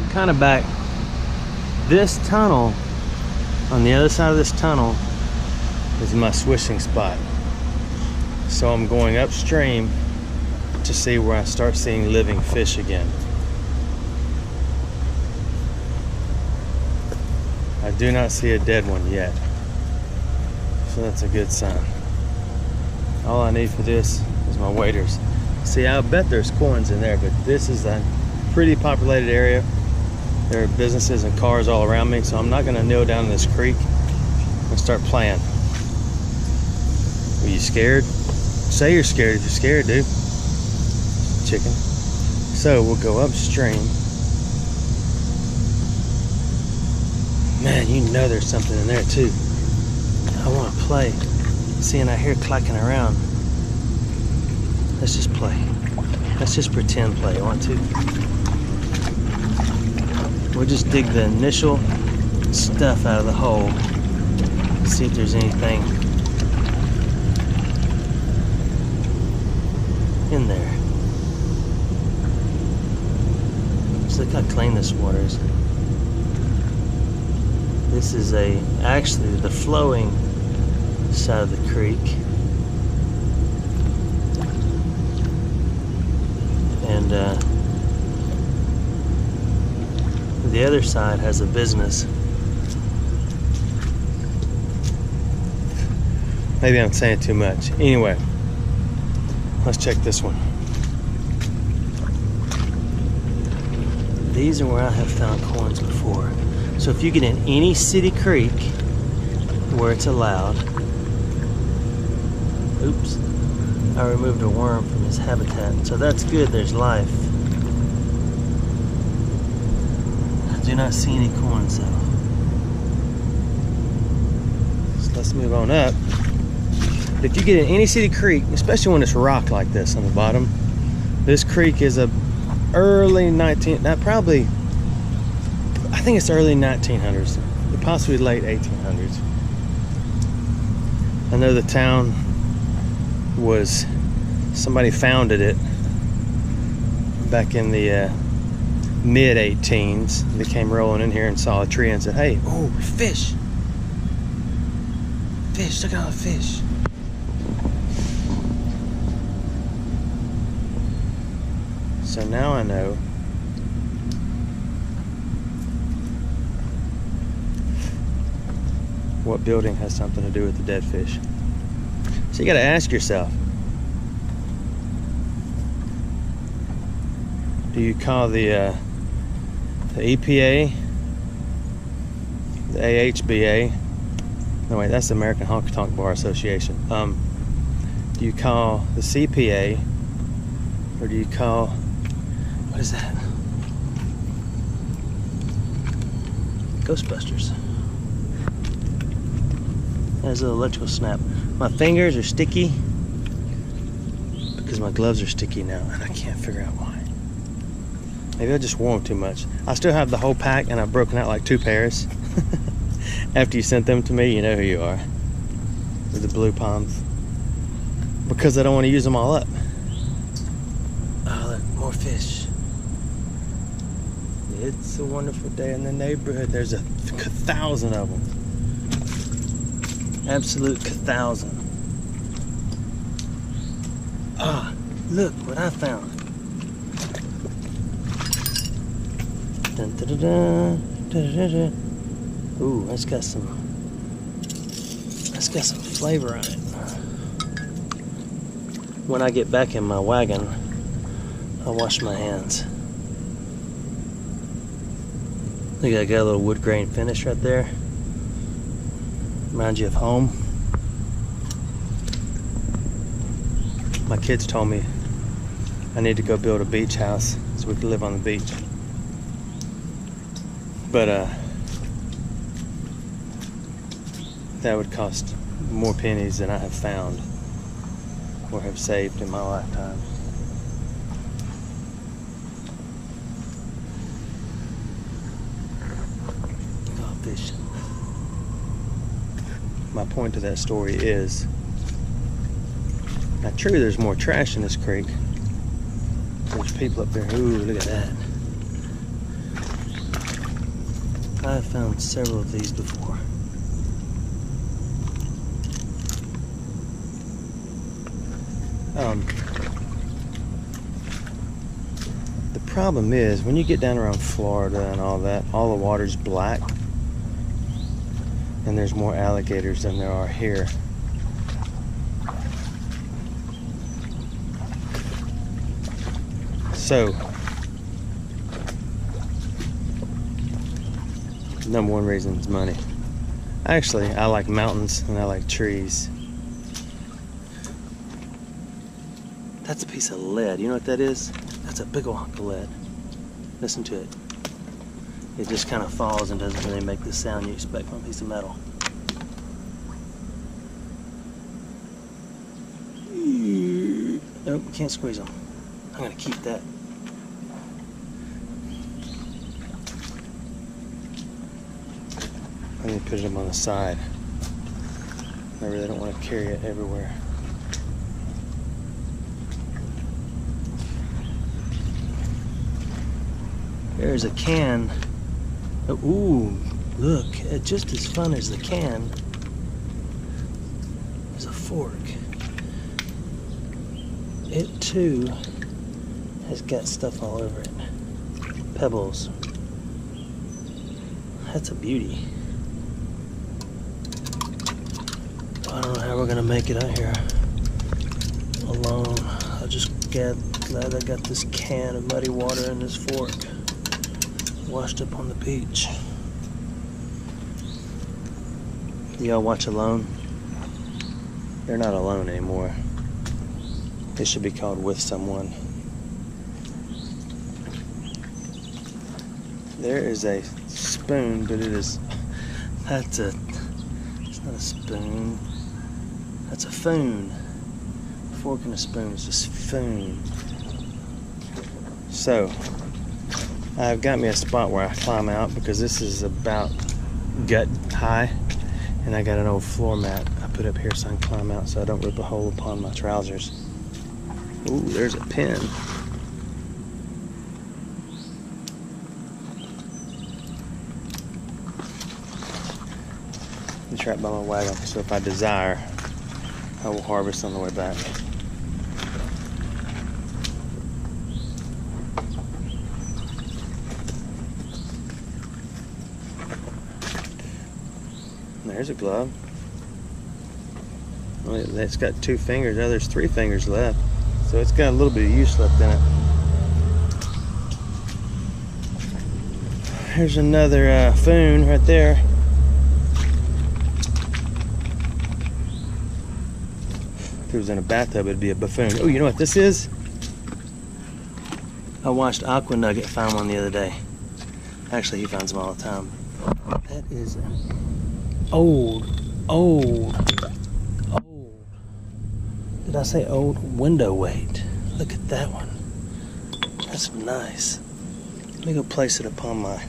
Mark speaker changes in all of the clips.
Speaker 1: kind of back. This tunnel, on the other side of this tunnel, is my swishing spot. So I'm going upstream to see where I start seeing living fish again. I do not see a dead one yet, so that's a good sign. All I need for this is my waders. See, I bet there's coins in there, but this is a pretty populated area. There are businesses and cars all around me, so I'm not gonna kneel down in this creek and start playing. Are you scared? Say you're scared if you're scared, dude. Chicken. So we'll go upstream. Man, you know there's something in there too. I want to play. Seeing I hear clacking around. Let's just play. Let's just pretend play. Want to? We'll just dig the initial stuff out of the hole. See if there's anything in there. Just look how clean this water is. This is actually the flowing side of the creek. And the other side has a business. Maybe I'm saying too much. Anyway, let's check this one. These are where I have found coins before. So if you get in any city creek where it's allowed, oops, I removed a worm from his habitat. So that's good, there's life. I do not see any coins though. So let's move on up. If you get in any city creek, especially when it's rock like this on the bottom, this creek is a early probably, I think it's early 1900s, possibly late 1800s. I know the town was, somebody founded it back in the mid-18s. They came rolling in here and saw a tree and said, hey, oh, fish. Fish, look at all the fish. So now I know what building has something to do with the dead fish. So you got to ask yourself, do you call the EPA, the AHBA, no wait, that's the American Honky Tonk Bar Association, do you call the CPA, or do you call, what is that? Ghostbusters. There's an electrical snap. My fingers are sticky because my gloves are sticky now and I can't figure out why. Maybe I just wore them too much. I still have the whole pack and I've broken out like 2 pairs. After you sent them to me, you know who you are. With the blue palms. Because I don't want to use them all up. Oh, look, more fish. It's a wonderful day in the neighborhood. There's 1,000 of them. Absolute 1,000. Ah, look what I found. Dun, dun, dun, dun, dun, dun, dun. Ooh, that's got some flavor on it. When I get back in my wagon, I'll wash my hands. Look, I got a little wood grain finish right there. Reminds you of home. My kids told me I need to go build a beach house so we can live on the beach. But that would cost more pennies than I have found or have saved in my lifetime. Oh, fish. My point to that story is, now true, there's more trash in this creek. There's people up there. Ooh, look at that. I've found several of these before. The problem is when you get down around Florida and all that, all the water's black, and there's more alligators than there are here. So, number one reason is money. Actually, I like mountains and I like trees. That's a piece of lead. You know what that is? That's a big old hunk of lead. Listen to it. It just kind of falls and doesn't really make the sound you expect from a piece of metal. Nope, can't squeeze them. I'm gonna keep that. Let me put them on the side. I really don't want to carry it everywhere. There's a can. Ooh, look, just as fun as the can is a fork. It too has got stuff all over it. Pebbles. That's a beauty. I don't know how we're gonna make it out here alone. I'm just glad I got this can of muddy water and this fork washed up on the beach. Y'all watch Alone? They're not alone anymore. It should be called With Someone. There is a spoon, but it's not a spoon. That's a foon. A fork and a spoon is just foon. So, I've got me a spot where I climb out because this is about gut high, and I got an old floor mat I put up here so I can climb out so I don't rip a hole upon my trousers. Ooh, there's a pin. It's right by my wagon, so if I desire, I will harvest on the way back. There's a glove. Well, it's got 2 fingers. Now there's 3 fingers left. So it's got a little bit of use left in it. Here's another foon right there. If it was in a bathtub, it'd be a buffoon. Oh, you know what this is? I watched Aqua Nugget find one the other day. Actually, he finds them all the time. That is an old. Did I say old? Window weight. Look at that one. That's nice. Let me go place it upon my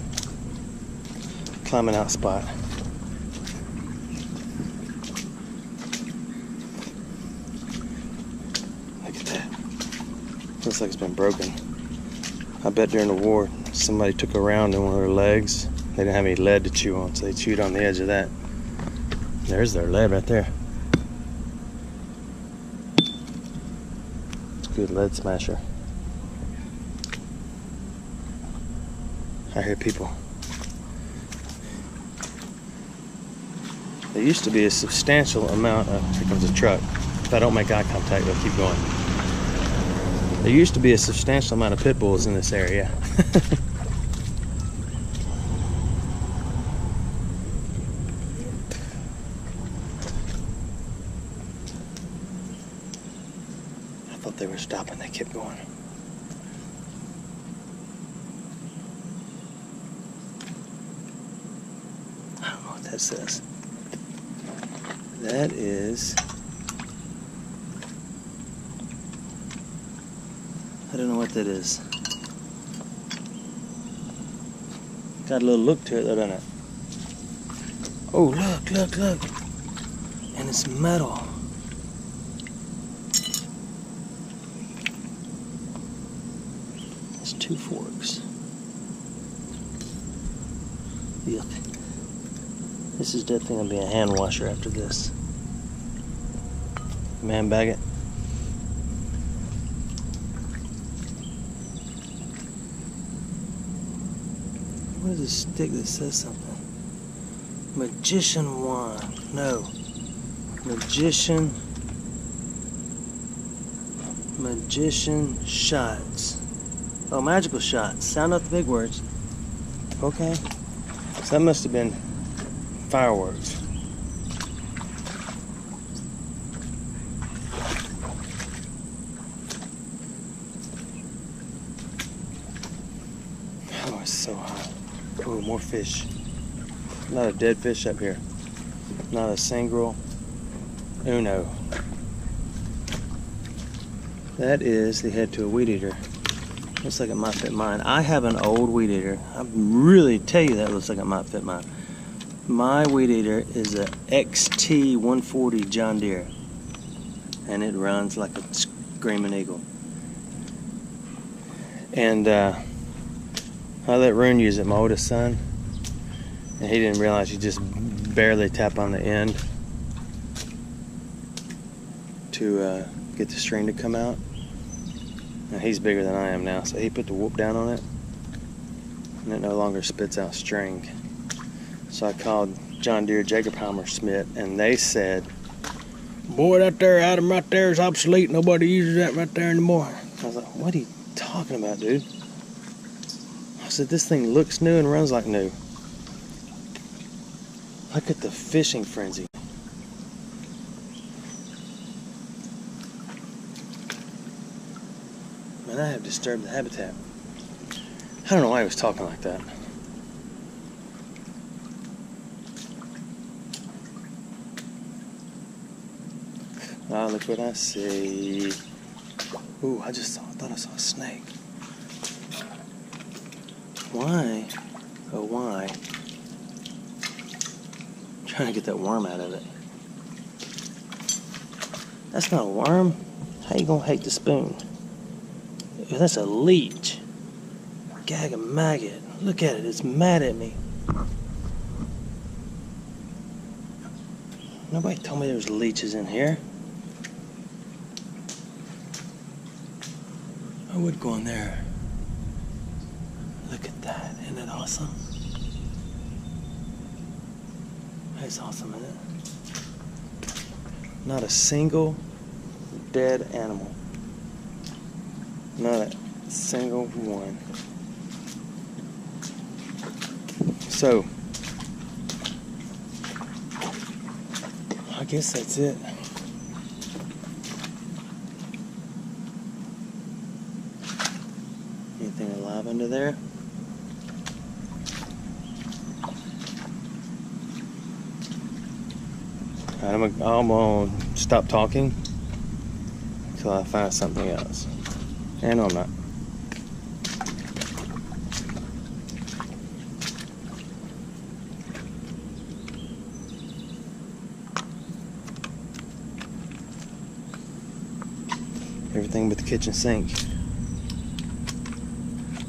Speaker 1: climbing out spot. Look at that. Looks like it's been broken. I bet during the war somebody took a round in one of their legs. They didn't have any lead to chew on, so they chewed on the edge of that. There's their lead right there. It's a good lead smasher. I hear people. There used to be a substantial amount of, here comes a truck. If I don't make eye contact, they'll keep going. There used to be a substantial amount of pit bulls in this area. I thought they were stopping, they kept going. I don't know what that says. That is, I don't know what that is. Got a little look to it though, doesn't it? Oh, look. And it's metal. It's 2 forks. filthy. This is definitely gonna be a hand washer after this. Man, bag it. What is this stick that says something? Magician wand. No. Magician shots. Oh, magical shots. Sound out the big words. Okay. So that must have been fireworks. Oh, it's so hot. Oh, more fish. Not a dead fish up here. Not a single uno. That is the head to a weed eater. Looks like it might fit mine. I have an old weed eater. I really tell you that looks like it might fit mine. My weed eater is a XT 140 John Deere. And it runs like a screaming eagle. And I let Rune use it, my oldest son. And he didn't realize you just barely tap on the end to get the string to come out. And he's bigger than I am now, so he put the whoop down on it, and it no longer spits out string. So I called John Deere Jagerpalmer Smith, and they said, "Boy, that there Adam right there is obsolete. Nobody uses that right there anymore." I was like, "What are you talking about, dude?" I said, "This thing looks new and runs like new. Look at the fishing frenzy." Man, I have disturbed the habitat. I don't know why he was talking like that. Ah, look what I see. Ooh, I thought I saw a snake. Why? Oh, why? I'm trying to get that worm out of it. That's not a worm. How you gonna hate the spoon? That's a leech. Gag a maggot. Look at it, it's mad at me. Nobody told me there was leeches in here. I would go in there. Look at that, isn't that awesome? That's awesome, isn't it? Not a single dead animal. Not a single one. So, I guess that's it. Anything alive under there? I'm gonna stop talking until I find something else. And no, I'm not. Everything but the kitchen sink.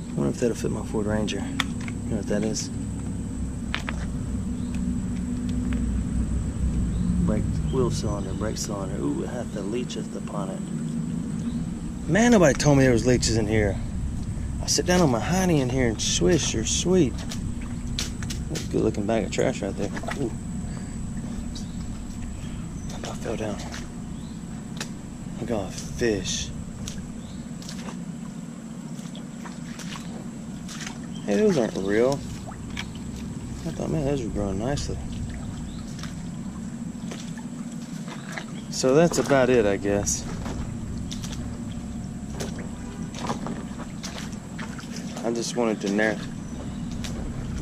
Speaker 1: I wonder if that'll fit my Ford Ranger. You know what that is? Wheel cylinder, brake cylinder. Ooh, it hath the leecheth upon it. Man, nobody told me there was leeches in here. I sit down on my hiney in here and swish, you're sweet. That's a good looking bag of trash right there. Ooh. I about fell down. I got a fish. Hey, those aren't real. I thought, man, those were growing nicely. So that's about it, I guess. I just wanted to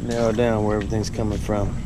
Speaker 1: narrow down where everything's coming from.